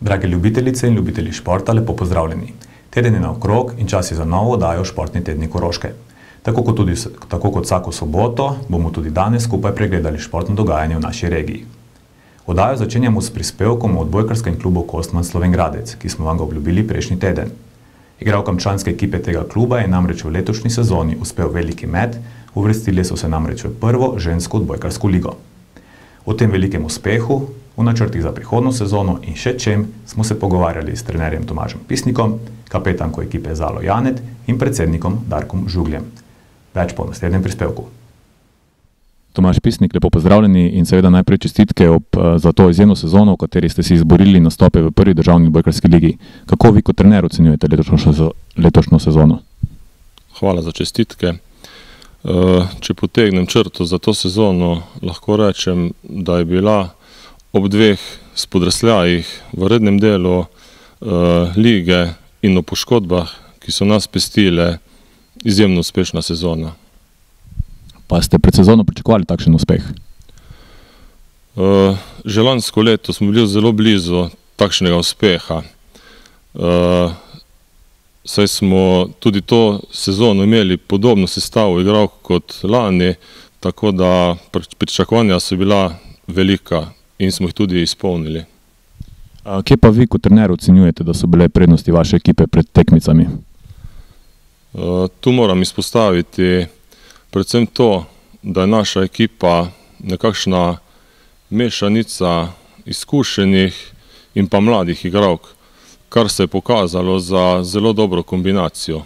Drage ljubitelice in ljubitelji športa, lepo pozdravljeni. Teden je naokrog in čas je za novo oddajo Športni tednik Koroške. Tako kot vsako soboto, bomo tudi danes skupaj pregledali športno dogajanje v naši regiji. Oddajo začenjamo s prispevkom o odbojkarskem klubu Kostman Slovenj Gradec, ki smo vam ga obljubili prejšnji teden. Igralkam članske ekipe tega kluba je namreč v letošnji sezoni uspel veliki met, uvrstili so se namreč v prvo žensko odbojkarsko ligo. O tem velikem uspehu, v načrtih za prihodno sezono in še čem smo se pogovarjali s trenerjem Tomažem Pisnikom, kapetanko ekipe Zalo Janet in predsednikom Darkom Žugljem. Več po naslednjem prispevku. Tomaž Pisnik, lepo pozdravljeni in seveda najprej čestitke za to izjemno sezono, v kateri ste si izborili nastope v prvi državni odbojkarski ligi. Kako vi kot trener ocenjujete letošnjo sezono? Hvala za čestitke. Če potegnem črto za to sezono, lahko rečem, da je bila ob dveh spodrsljajih v rednem delu lige in o poškodbah, ki so nas pestile, izjemno uspešna sezona. Pa ste pred sezono pričakovali takšen uspeh? Že lansko leto smo bili zelo blizu takšnega uspeha. Saj smo tudi to sezono imeli podobno sestavo igralk kot lani, tako da pričakovanja so bila velika in smo jih tudi izpolnili. Kje pa vi kot trener ocenjujete, da so bile prednosti vaše ekipe pred tekmicami? Tu moram izpostaviti predvsem to, da je naša ekipa nekakšna mešanica izkušenih in pa mladih igralk, kar se je pokazalo za zelo dobro kombinacijo.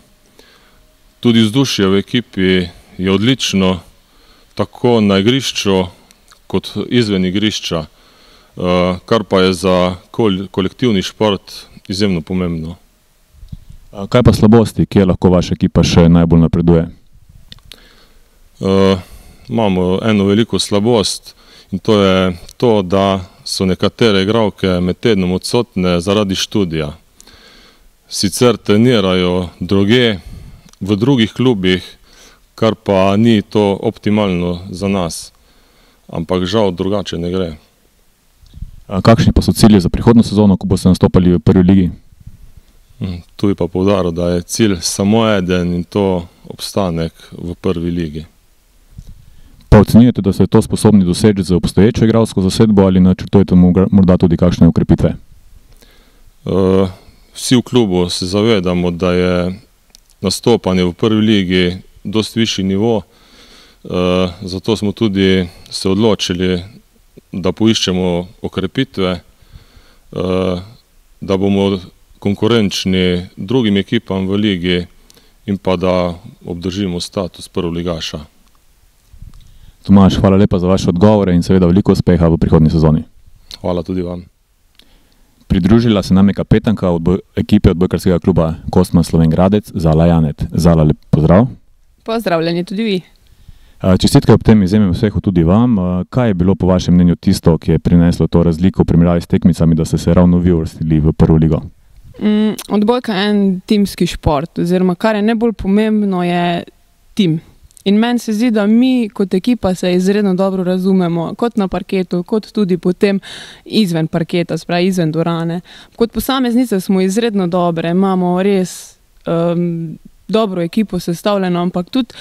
Tudi vzdušje v ekipi je odlično, tako na igrišču kot izven igrišča, kar pa je za kolektivni šport izjemno pomembno. Kaj pa slabosti, kje lahko vaša ekipa še najbolj napreduje? Imamo eno veliko slabost in to je to, da so nekatere igralke med tednom odsotne zaradi študija. Sicer trenirajo drugje, v drugih klubih, kar pa ni to optimalno za nas, ampak žal drugače ne gre. Kakšni pa so cilji za prihodno sezono, ko boste nastopali v prvi ligi? Tu bi pa poudaril, da je cilj samo eden in to obstanek v prvi ligi. Pa ocenjujete, da ste to sposobni doseči z obstoječo igralsko zasedbo ali načrtujete morda tudi kakšne ukrepitve? Vsi v klubu se zavedamo, da je nastopanje v prvi ligi dosti višji nivo, zato smo tudi se odločili, da poiščemo okrepitve, da bomo konkurenčni drugim ekipam v ligi in pa da obdržimo status prvoligaša. Tomaž, hvala lepa za vaše odgovore in seveda veliko uspeha v prihodnji sezoni. Hvala tudi vam. Pridružila se nam je kapetanka ekipe odbojkarskega kluba Kostman Slovenj Gradec, Zala Janet. Zala, lep pozdrav. Pozdravljeni tudi vi. Čestitke ob tem izjemnem uspehu tudi vam. Kaj je bilo po vašem mnenju tisto, ki je prineslo to razliko v primerjavi s tekmicami, da ste se ravno vi uvrstili v prvo ligo? Odbojka je en timski šport, oziroma kar je najbolj pomembno je tim. In meni se zdi, da mi kot ekipa se izredno dobro razumemo, kot na parketu, kot tudi potem izven parketa, spravi izven dvorane. Kot posameznice smo izredno dobre, imamo res dobro ekipo sestavljeno, ampak tudi,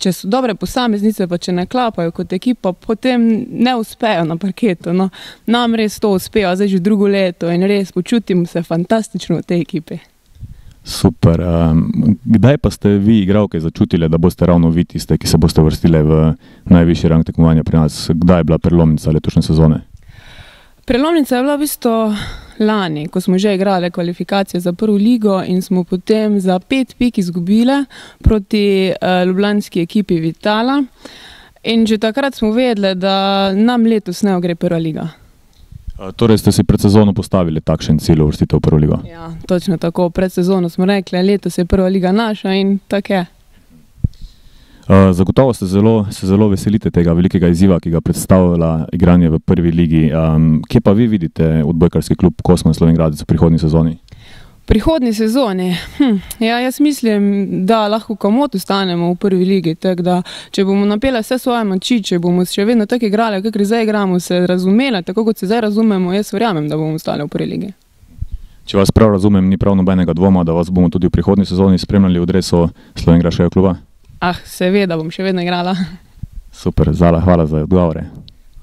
če so dobre posameznice, pa če ne klapajo kot ekipa, potem ne uspejo na parketu. No, nam res to uspejo, zdaj že drugo leto in res počutimo se fantastično v tej ekipi. Super. Kdaj pa ste vi igralke začutile, da boste ravno vi tiste, ki se boste vrstile v najvišji rang tekmovanja pri nas? Kdaj je bila prelomnica letošnje sezone? Prelomnica je bila v bistvu lani, ko smo že igrali kvalifikacije za prvo ligo in smo potem za 5 pik izgubile proti ljubljanski ekipi Vitala. In že takrat smo vedeli, da nam letos ne gre prva liga. Torej ste si pred sezono postavili takšen cilj uvrstitev v prvo ligo? Ja, točno tako. Pred sezono smo rekli, letos je prva liga naša in tako je. Zagotovo se zelo veselite tega velikega izziva, ki ga predstavlja igranje v prvi ligi. Kje pa vi vidite odbojkarski klub Kostman Slovenj Gradec v prihodnji sezoni? Prihodnji sezoni. Ja, jaz mislim, da lahko komot ostanemo v prvi ligi, tako da če bomo napele vse svoje moči, če bomo še vedno tako igrali, kakor zdaj igramo, se razumeli, tako kot se zdaj razumemo, jaz verjamem, da bomo ostali v prvi ligi. Če vas prav razumem, ni prav nobenega dvoma, da vas bomo tudi v prihodnji sezoni spremljali v dresu slovenjgraškega kluba? Seveda, bom še vedno igrala. Super, Zala, hvala za odgovore.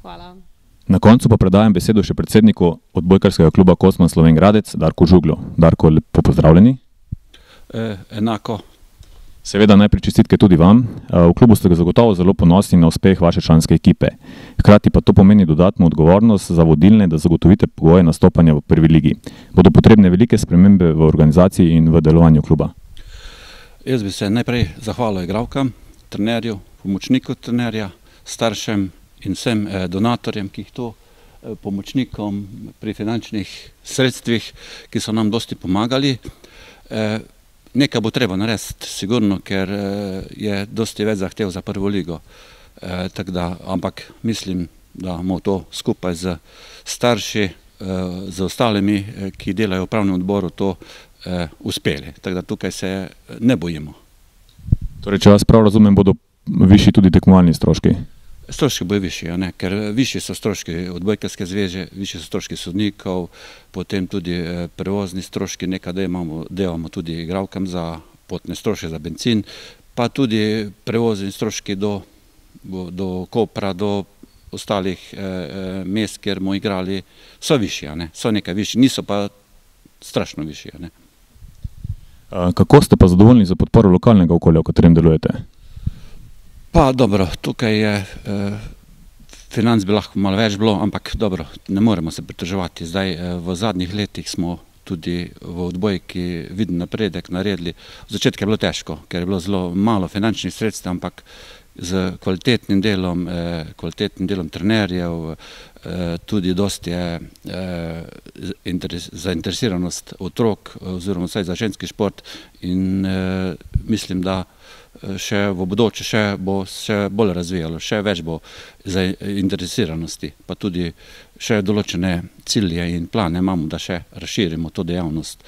Hvala. Na koncu pa predajam besedo še predsedniku odbojkarskega kluba Kosman Slovenj Gradec, Darku Žuglu. Darko, lepo pozdravljeni. Enako. Seveda najprej čestitke tudi vam. V klubu ste ga zagotovo zelo ponosni na uspeh vaše članske ekipe. Hkrati pa to pomeni dodatno odgovornost za vodilne, da zagotovite pogoje nastopanja v prvi ligi. Bodo potrebne velike spremembe v organizaciji in v delovanju kluba? Jaz bi se najprej zahvalil igralkam, trenerju, pomočniku trenerja, staršem in vsem donatorjem, ki jih to pomočnikom pri finančnih sredstvih, ki so nam dosti pomagali. Nekaj bo treba narediti, sigurno, ker je dosti več zahtev za prvo ligo. Ampak mislim, da bomo to skupaj z starši, z ostalimi, ki delajo v upravnem odboru, to uspeli. Tako da tukaj se ne bojimo. Torej, če vas prav razumem, bodo višji tudi tekmovalni stroški? Stroški bojo višji, ker višji so stroški odbojkarske zveze, višji so stroški sodnikov, potem tudi prevozni stroški, nekaj delamo tudi igralkam za potne stroške, za bencin, pa tudi prevozni stroški do Kopra, do ostalih mest, kjer bomo igrali, so višji, so nekaj višji, niso pa strašno višji. Kako ste pa zadovoljni za podporo lokalnega okolja, v katerem delujete? Pa dobro, tukaj je financ bi lahko malo več bilo, ampak dobro, ne moremo se pritoževati. Zdaj v zadnjih letih smo tudi v odbojki viden napredek naredili. V začetku je bilo težko, ker je bilo zelo malo finančnih sredstev, ampak z kvalitetnim delom trenerjev, tudi dosti je zainteresiranost otrok, oziroma vsaj za ženski šport, in mislim, da še v bodoče še bo še bolj razvijalo, še več bo zainteresiranosti, pa tudi še določene cilje in plane imamo, da še razširimo to dejavnost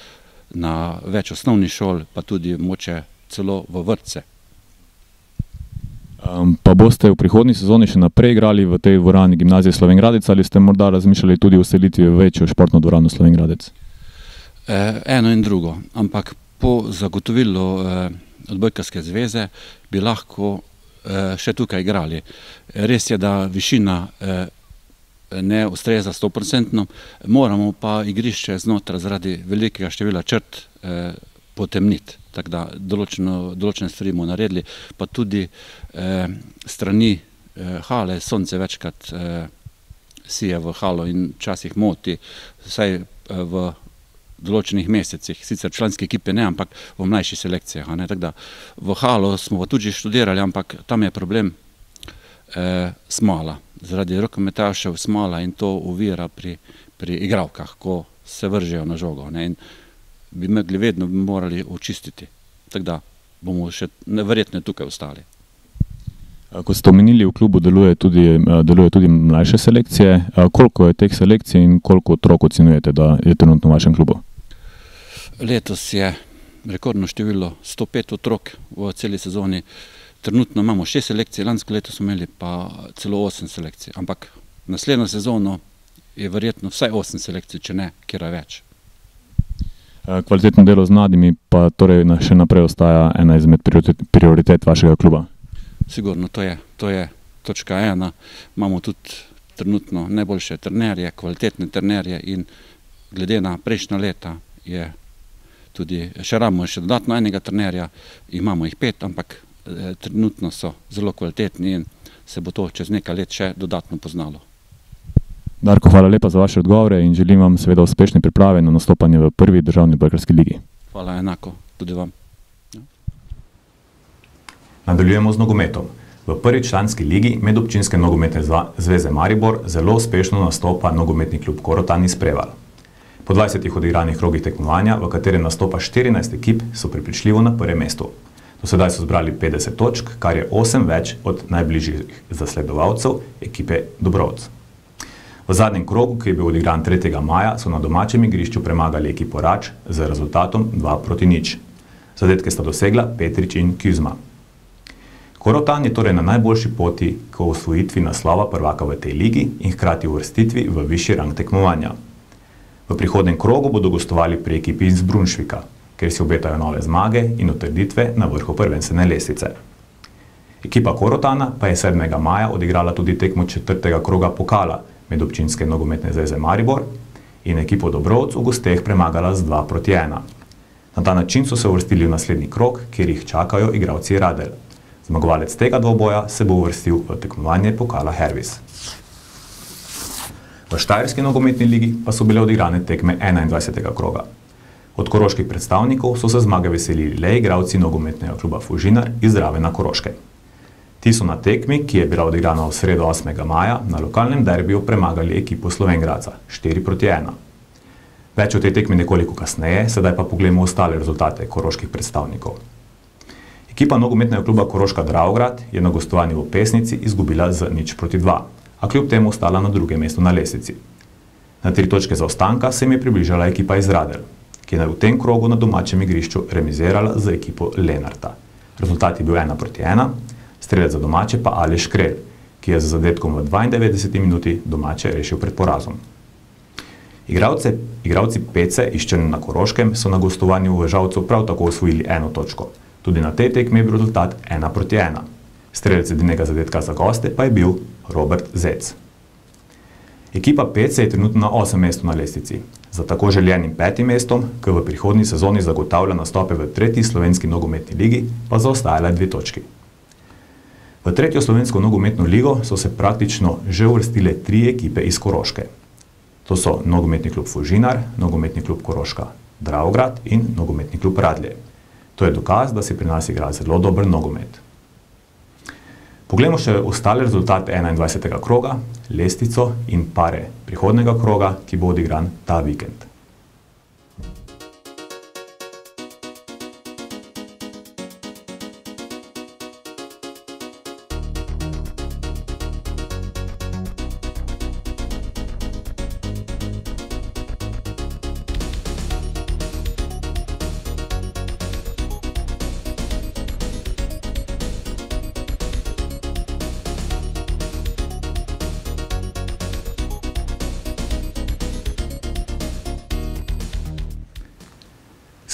na več osnovnih šol, pa tudi moče celo v vrtce. Pa boste v prihodnji sezoni še naprej igrali v tej dvorani Gimnazije Slovenj Gradec ali ste morda razmišljali tudi o selitvi v večjo športno dvorano Slovenj Gradec? Eno in drugo, ampak po zagotovilu odbojkarske zveze bi lahko še tukaj igrali. Res je, da višina ne ustreza 100%, moramo pa igrišče znotraj zaradi velikega števila črt potemniti. Tako da določene stvari bomo naredili, pa tudi strani hale sonce večkrat sije v halo in včasih moti, vsaj v določenih mesecih, sicer članske ekipe ne, ampak v mlajših selekcijah. Tako da v halo smo pa tudi študirali, ampak tam je problem smola. Zaradi rokometašev smola in to ovira pri igralkah, ko se vržejo na žogo. In bi vedno morali očistiti. Tako da bomo še verjetno tukaj ostali. Kot ste omenili, v klubu deluje tudi mlajše selekcije. Koliko je teh selekcij in koliko otrok ocenjujete, da je trenutno v vašem klubu? Letos je rekordno število 105 otrok v celi sezoni. Trenutno imamo 6 selekcij, lansko leto smo imeli pa celo 8 selekcij. Ampak naslednjo sezono je verjetno vsaj 8 selekcij, če ne, kjer več. Kvalitetno delo z mladimi pa torej še naprej ostaja ena izmed prioritet vašega kluba? Sigurno, to je točka 1. Imamo tudi trenutno najboljše trenerje, kvalitetne trenerje in glede na prejšnja leta je tudi še dodatno enega trenerja, imamo jih 5, ampak trenutno so zelo kvalitetni in se bo to čez nekaj let še dodatno poznalo. Darko, hvala lepa za vaše odgovore in želim vam seveda uspešne priprave na nastopanje v prvi državni odbojkarski ligi. Hvala, enako, tudi vam. Nadaljujemo z nogometom. V prvi članski ligi Medobčinske nogometne zveze Maribor zelo uspešno nastopa nogometni klub Korotan iz Prevalj. Po 20 odigranih krogih tekmovanja, v katerem nastopa 14 ekip, so prepričljivo na prvem mestu. Do sedaj so zbrali 50 točk, kar je 8 več od najbližjih zasledovalcev ekipe Dobrovc. V zadnjem krogu, ki je bil odigran 3. maja, so na domačem igrišču premagali ekipo Rač z rezultatom 2-0. Zadetke sta dosegla Petrič in Kuzma. Korotan je torej na najboljši poti k osvojitvi naslova prvaka v tej ligi in hkrati uvrstitvi v višji rang tekmovanja. V prihodnjem krogu bodo gostovali pri ekipi iz Brunšvika, kjer si obetajo nove zmage in utrditve na vrhu prvenstvene lestvice. Ekipa Korotana pa je 7. maja odigrala tudi tekmo 4. kroga pokala med občinske nogometne zveze Maribor in ekipo Dobrovc v gosteh premagala z 2-1. Na ta način so se uvrstili v naslednji krog, kjer jih čakajo igralci Radel. Zmagovalec tega dvoboja se bo uvrstil v tekmovanje pokala Hervis. V Štajerski nogometni ligi pa so bile odigrane tekme 21. kroga. Od koroških predstavnikov so se zmage veselili le igralci nogometnega kluba Fužinar iz Ravena Koroške. Ti so na tekmi, ki je bila odigrana v sredo 8. maja, na lokalnem derbiju premagali ekipo Slovenj Gradca 4-1. Več o tej tekmi nekoliko kasneje, sedaj pa poglejmo ostale rezultate koroških predstavnikov. Ekipa nogometnega kluba Koroška Dravograd je na gostovanju v Pesnici izgubila z 0-2, a kljub temu ostala na drugem mestu na lestvici. Na 3 točke zaostanka se jim je približala ekipa iz Radel, ki je v tem krogu na domačem igrišču remizirala z ekipo Lenarta. Rezultat je bil 1-1, strelec za domače pa Aleš Krelj, ki je z zadetkom v 92 minuti domače rešil pred porazom. Igralci Pece iz Črne na Koroškem so na gostovanju v Žalcu prav tako osvojili 1 točko. Tudi na tej tekmi je bil rezultat 1-1. Strelec edinega zadetka za goste pa je bil Robert Zec. Ekipa Pece je trenutno na 8. mestu na lestvici. Za tako željenim 5. mestom, ki v prihodnji sezoni zagotavlja nastope v 3. slovenski nogometni ligi, pa zaostajala 2 točki. V 3. slovensko nogometno ligo so se praktično že uvrstile 3 ekipe iz Koroške. To so nogometni klub Fužinar, nogometni klub Koroška Dravograd in nogometni klub Radlje. To je dokaz, da se pri nas igra zelo dober nogomet. Poglejmo še ostale rezultate 21. kroga, lestvico in pare prihodnega kroga, ki bo odigran ta vikend.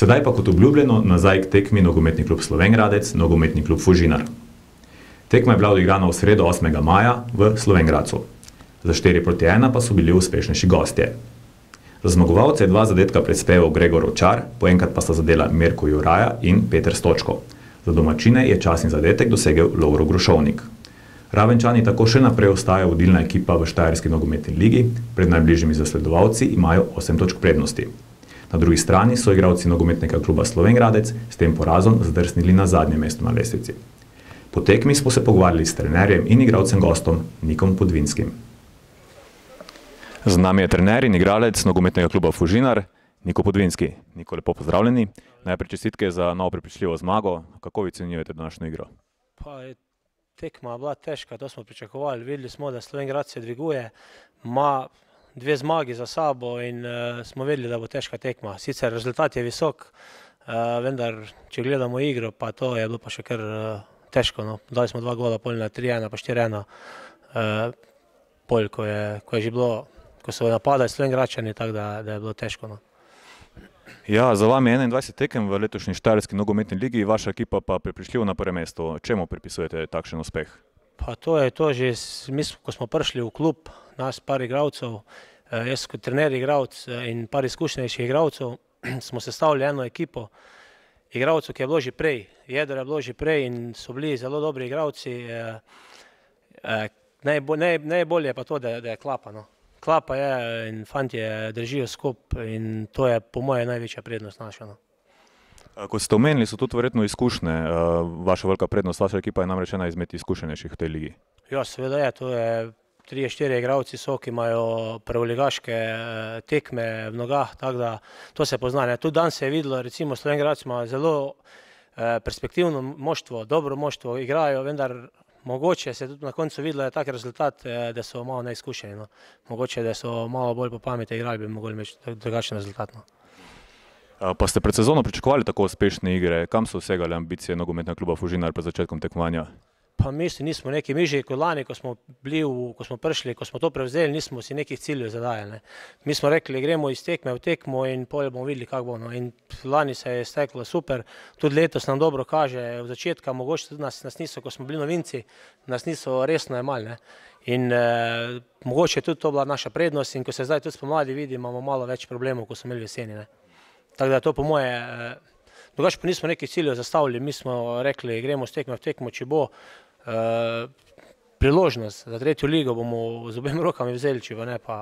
Sedaj pa kot obljubljeno nazaj k tekmi nogometni klub Slovenj Gradec, nogometni klub Fužinar. Tekma je bila odigrana v sredo 8. maja v Slovenj Gradcu. Za 4-1 pa so bili uspešnejši gostje. Za zmagovalce je 2 zadetka prispeval Gregor Ovčar, po enkrat pa sta zadela Mirko Juraja in Peter Stočko. Za domačine je častni zadetek dosegel Lovro Grošovnik. Ravenčani tako še naprej ostajajo vodilna ekipa v Štajerski nogometni ligi, pred najbližjimi zasledovalci imajo 8 točk prednosti. Na drugi strani so igralci nogometnega kluba Slovenj Gradec s tem porazom zdrsnili na zadnje mesto na lestvici. Po tekmi smo se pogovarjali s trenerjem in igralcem gostom Nikom Podvinskim. Z nami je trener in igralec nogometnega kluba Fužinar, Niko Podvinski. Niko, lepo pozdravljeni. Najprej čestitke za novo prepričljivo zmago. Kako vi ocenjujete današnjo igro? Tekma je bila težka, to smo pričakovali. Videli smo, da Slovenj Gradec se dviguje, ima 2 zmagi za sabo in smo vedeli, da bo težka tekma. Sicer rezultat je visok, vendar če gledamo igro, pa to je bilo pa še kar težko. Dali smo 2 gola, pol na 3-1, pa 4-1, pol, ko je že bilo, ko so napadali Slovenj Gradčani, tako da je bilo težko. Ja, za vami je 21 tekem v letošnji Štajerski nogometni ligi, vaša ekipa pa prepričljivo na prvem mestu. Čemu pripisujete takšen uspeh? Pa to je to že, ko smo prišli v klub, nas par igralcev, jaz kot trener igralc in par izkušenejših igralcev, smo sestavili eno ekipo igralcev, ki je bilo že prej. Jedro je bilo že prej in so bili zelo dobri igralci. Najbolje je pa to, da je klapa. Klapa je in fantje držijo skupaj in to je po moje največja prednost naša. Kot ste omenili, so tudi verjetno izkušnje. Vaša velika prednost, vaša ekipa je namreč ena izmed izkušenejših v tej ligi. Ja, seveda je. To je 3-4 igralci so, ki imajo prvoligaške tekme v nogah, tako da to se pozna. Tudi danes se je videlo, recimo Slovenj Gradec ima zelo perspektivno moštvo, dobro moštvo, igrajo, vendar mogoče se tudi na koncu videlo, da je tak rezultat, da so malo neizkušeni. No. Mogoče, da so malo bolj po pameti igrali, bi mogli imeti drugačen rezultat. No. Pa ste pred sezono pričakovali tako uspešne igre? Kam so vsegali ambicije nogometnega kluba Fužinar pred začetkom tekmovanja? Pa nismo neki, mi že kot lani, ko smo prišli, ko smo to prevzeli, nismo si nekih ciljev zadajali. Ne. Mi smo rekli, gremo iz tekme v tekmo in potem bomo videli, kako bo. No. In lani se je steklo super, tudi letos nam dobro kaže, v začetka mogoče tudi nas niso, ko smo bili novinci, nas niso resno jemali. Ne. In mogoče je tudi to bila naša prednost in ko se zdaj tudi spomladi vidi, imamo malo več problemov, ko smo imeli v jeseni. Ne. Tako da to po moje, drugače pa nismo nekih ciljev zastavili, mi smo rekli, gremo z tekme v tekmo, če bo priložnost za tretjo ligo, bomo z obema rokami vzeli, če pa ne, pa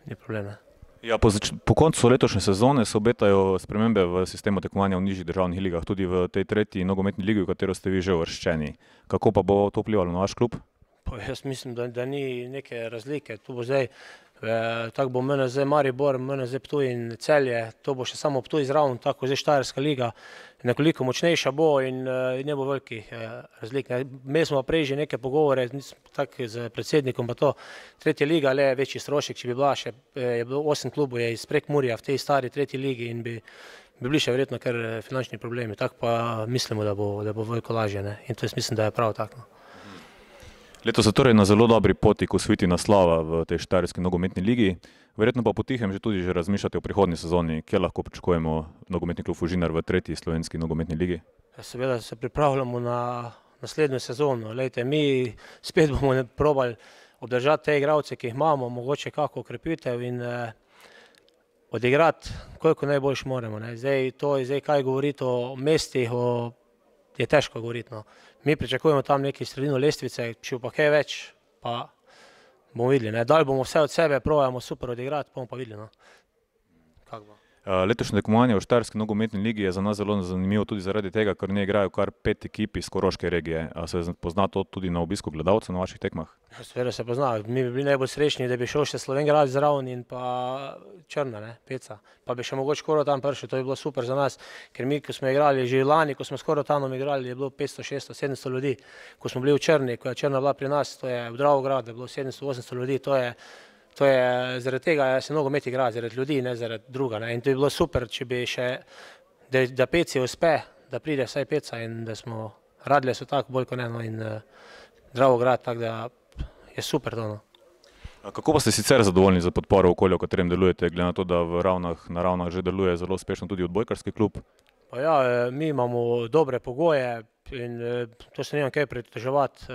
ni problema. Ja, po koncu letošnje sezone se obetajo spremembe v sistemu tekmovanja v nižjih državnih ligah, tudi v tej tretji nogometni ligi, v katero ste vi že uvrščeni. Kako pa bo to vplivalo na vaš klub? Pa jaz mislim, da ni neke razlike. Tu bo zdaj, tako bo MNZ Maribor, MNZ Ptuj in Celje, to bo še samo Ptuj zraven, tako zdaj Štajerska liga, nekoliko močnejša bo in ne bo velikih razlik. Mi smo prej že neke pogovore, tako z predsednikom, pa to tretja liga, le večji strošek, če bi bila še, je bilo 8 klubov je iz Prekmurja v tej stari tretji ligi in bi bili še verjetno kar finančni problemi, tako pa mislimo, da bo veliko lažje, ne? In to jaz mislim, da je prav tako. Letos so torej na zelo dobri poti k osvojitvi naslova v tej štajerski nogometni ligi. Verjetno pa potihem že razmišljate o prihodnji sezoni. Kje lahko pričakujemo nogometni klub Fužinar v tretji slovenski nogometni ligi? Seveda se pripravljamo na naslednjo sezono. Lejte, mi spet bomo probali obdržati te igralce, ki jih imamo, mogoče kako okrepitev in odigrati, koliko najboljš moramo. Ne. Zdaj, kaj govoriti o mestih, je težko govoriti. No. Mi pričakujemo tam neki sredino lestvice, če pa kaj več, pa bomo videli. Ne. Dali bomo vse od sebe, probajamo super odigrati, pa bomo pa videli. No. Kako bo? Letošnje tekmovanje v štajerski nogometni ligi je za nas zelo zanimivo tudi zaradi tega, ker ne igrajo kar 5 ekip iz koroške regije. Se pozna to tudi na obisku gledalcev na vaših tekmah? Seveda se pozna. Mi bi bili najbolj srečni, da bi šel še Slovenj Gradec zraven in pa Črna, ne, Peca. Pa bi še mogoče skoraj tam prišel, to je bilo super za nas, ker mi, ko smo igrali že lani, ko smo skoraj tam igrali, je bilo 500, 600, 700 ljudi. Ko smo bili v Črni, ko je Črna bila pri nas, to je v Dravogradu, je bilo 700, 800 ljudi, to je zaradi tega se nogomet igra, zaradi ljudi, ne zaradi druga. Ne. In to je bilo super, če bi še, da Peci uspe, da pride vsaj Peca in da smo Radlje so tako bolj kot eno in Dravograd, tako da je super to. No. Kako pa ste sicer zadovoljni za podporo okolja, v katerem delujete, glede na to, da na Ravnah že deluje zelo uspešno tudi odbojkarski klub? Pa ja, mi imamo dobre pogoje in to se nimam kaj pritoževati.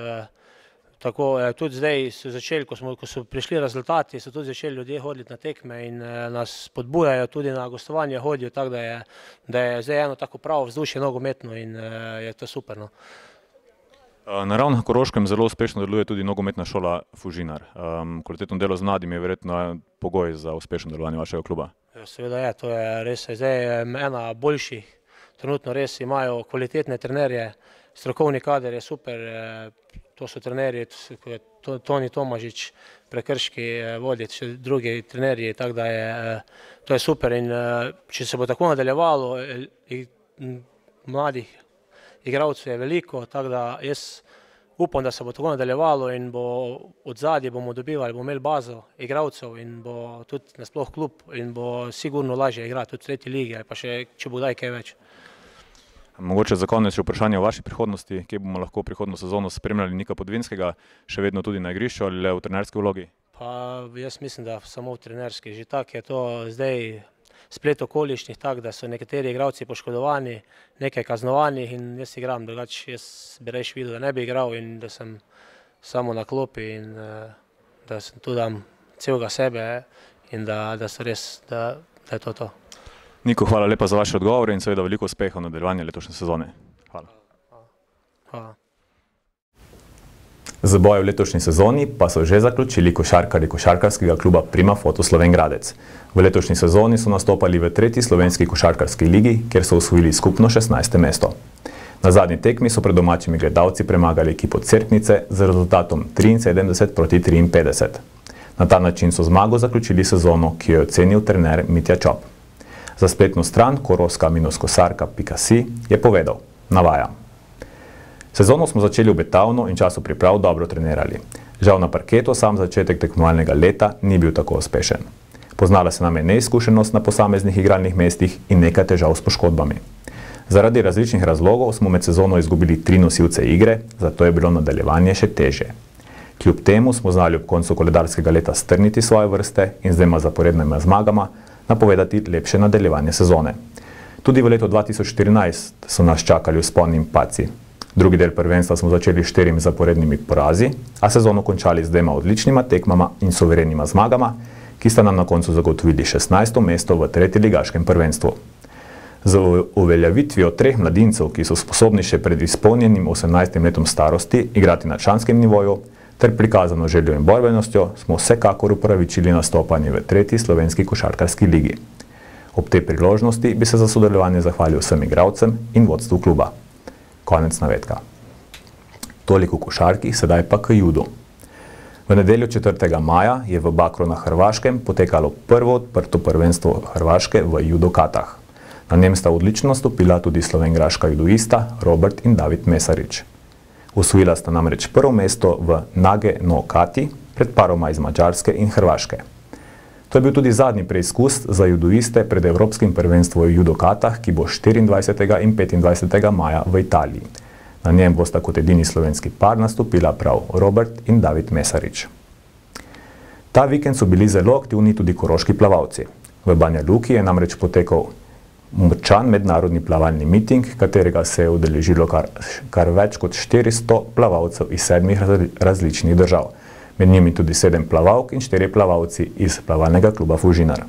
Tako, tudi zdaj so začeli, ko so prišli rezultati, so tudi začeli ljudje hoditi na tekme in nas spodbujajo, tudi na gostovanje hodijo, tako da je zdaj eno tako pravo vzdušje nogometno in je to super. No. Na Ravnah Koroškem zelo uspešno deluje tudi nogometna šola Fužinar. Kvalitetno delo z mladimi je verjetno pogoj za uspešno delovanje vašega kluba. Seveda je, to je res zdaj ena boljših. Trenutno res imajo kvalitetne trenerje, strokovni kader je super, to so trenerji, Toni Tomažič, Prekrški vodi, še drugi trenerji, tako da to je super in če se bo tako nadaljevalo, mladih igralcev je veliko, tako da jaz upam, da se bo tako nadaljevalo in od zadnje bomo dobivali, bomo imeli bazo igralcev in bo tudi nasploh klub in bo sigurno lažje igrati tudi v tretji ligi, pa še če bo daj kaj več. Mogoče za konec še vprašanje o vaši prihodnosti, kje bomo lahko prihodno sezono spremljali Nika Podvinskega, še vedno tudi na igrišču ali le v trenerski vlogi? Pa jaz mislim, da samo v trenerski. Že tako je to zdaj splet okoliščnih, tako da so nekateri igralci poškodovani, nekaj kaznovanih in jaz igram, drugače jaz bi rejši videl, da ne bi igral in da sem samo na klopi in da sem tu dam celega sebe in da so res, da je to. Niko, hvala lepa za vaše odgovore in seveda veliko uspeha v nadaljevanju letošnje sezone. Hvala. Hvala. Z bojem v letošnji sezoni pa so že zaključili košarkarji košarkarskega kluba Prima Foto Slovenj Gradec. V letošnji sezoni so nastopali v tretji slovenski košarkarski ligi, kjer so osvojili skupno 16. mesto. Na zadnji tekmi so pred domačimi gledalci premagali ekipo Cerknice z rezultatom 73-53. Na ta način so zmago zaključili sezono, ki jo je ocenil trener Mitja Čop. Za spletno stran koroska-kosarka.si je povedal, navajam: Sezono smo začeli obetavno in času priprav dobro trenirali. Žal na parketu sam začetek tekmovalnega leta ni bil tako uspešen. Poznala se nam je neizkušenost na posameznih igralnih mestih in nekaj težav s poškodbami. Zaradi različnih razlogov smo med sezono izgubili 3 nosilce igre, zato je bilo nadaljevanje še težje. Kljub temu smo znali ob koncu koledarskega leta strniti svoje vrste in z 2 zaporednimi zmagama napovedati lepše nadaljevanje sezone. Tudi v letu 2014 so nas čakali vzponi in padci. Drugi del prvenstva smo začeli s 4 zaporednimi porazi, a sezono končali z 2 odličnima tekmama in suverenima zmagama, ki sta nam na koncu zagotovili 16. mesto v 3. ligaškem prvenstvu. Z uveljavitvijo 3 mladincev, ki so sposobni še pred izpolnjenim 18. letom starosti igrati na članskem nivoju, ter prikazano željo in borbenostjo, smo vsekakor upravičili nastopanje v 3. slovenski košarkarski ligi. Ob tej priložnosti bi se za sodelovanje zahvalil vsem igralcem in vodstvu kluba. Konec navedka. Toliko košarki, sedaj pa k judu. V nedeljo 4. maja je v Bakru na Hrvaškem potekalo prvo odprto prvenstvo Hrvaške v judokatah. Na njem sta odlično nastopila tudi slovengraška judoista Robert in David Mesarič. Osvojila sta namreč prvo mesto v Nage no Kati pred paroma iz Mađarske in Hrvaške. To je bil tudi zadnji preizkus za judoiste pred Evropskim prvenstvom v judokatah, ki bo 24. in 25. maja v Italiji. Na njem bosta kot edini slovenski par nastopila prav Robert in David Mesarič. Ta vikend so bili zelo aktivni tudi koroški plavalci. V Banja Luki je namreč potekal močan mednarodni plavalni miting, katerega se je udeležilo kar več kot 400 plavalcev iz 7 različnih držav. Med njimi tudi 7 plavalk in 4 plavalci iz plavalnega kluba Fužinar.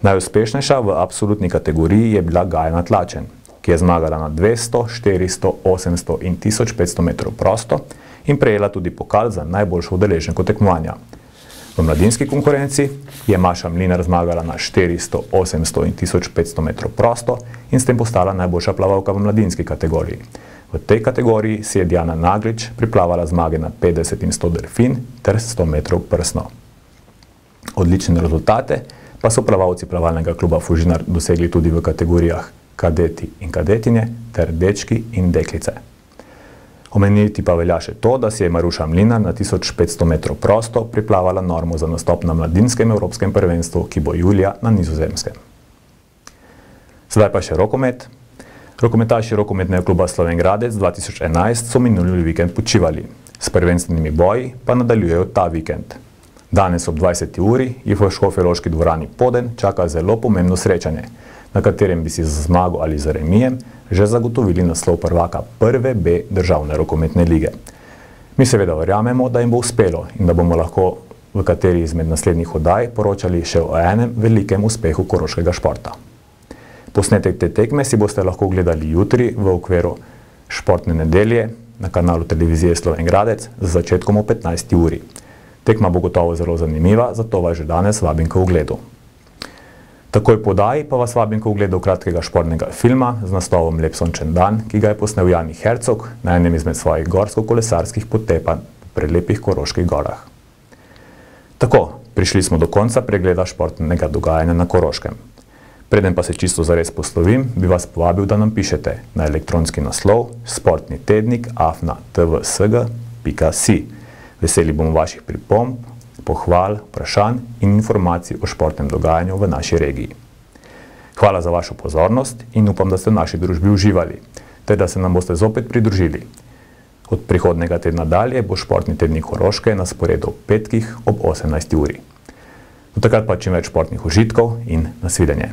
Najuspešnejša v absolutni kategoriji je bila Gajana Tlačen, ki je zmagala na 200, 400, 800 in 1500 metrov prosto in prejela tudi pokal za najboljšo udeleženko tekmovanja. V mladinski konkurenci je Maša Mlinar zmagala na 400, 800 in 1500 metrov prosto in s tem postala najboljša plavalka v mladinski kategoriji. V tej kategoriji si je Diana Naglič priplavala zmage na 50 in 100 delfin ter 100 metrov prsno. Odlične rezultate pa so plavalci plavalnega kluba Fužinar dosegli tudi v kategorijah kadeti in kadetinje ter dečki in deklice. Omeniti pa velja še to, da si je Maruša Mlinar na 1500 metrov prosto priplavala normo za nastop na mladinskem evropskem prvenstvu, ki bo julija na Nizozemskem. Sedaj pa še rokomet. Rokometaši rokometnega kluba Slovenj Gradec 2011 so minuli vikend počivali. S prvenstvenimi boji pa nadaljujejo ta vikend. Danes ob 20. uri jih v Škofjeloški dvorani Poden čaka zelo pomembno srečanje, na katerem bi si z zmago ali z remijem že zagotovili naslov prvaka prve B državne rokometne lige. Mi seveda verjamemo, da jim bo uspelo in da bomo lahko v kateri izmed naslednjih oddaj poročali še o enem velikem uspehu koroškega športa. Posnetek te tekme si boste lahko gledali jutri v okviru Športne nedelje na kanalu televizije Slovenj Gradec z začetkom o 15. uri. Tekma bo gotovo zelo zanimiva, zato vas že danes vabim k ogledu. Takoj po oddaji pa vas vabim k ogledu kratkega športnega filma z naslovom Lep sončen dan, ki ga je posnel Jani Hercog na enem izmed svojih gorsko-kolesarskih potepanj po prelepih koroških gorah. Tako, prišli smo do konca pregleda športnega dogajanja na Koroškem. Preden pa se čisto zares poslovim, bi vas povabil, da nam pišete na elektronski naslov sportnitednik@tvsg.si. Veseli bomo vaših pripomb, pohval, vprašanj in informacij o športnem dogajanju v naši regiji. Hvala za vašo pozornost in upam, da ste v naši družbi uživali, ter da se nam boste zopet pridružili. Od prihodnega tedna dalje bo Športni tednik Koroške na sporedu ob petkih ob 18. uri. Do takrat pa čim več športnih užitkov in nasvidenje.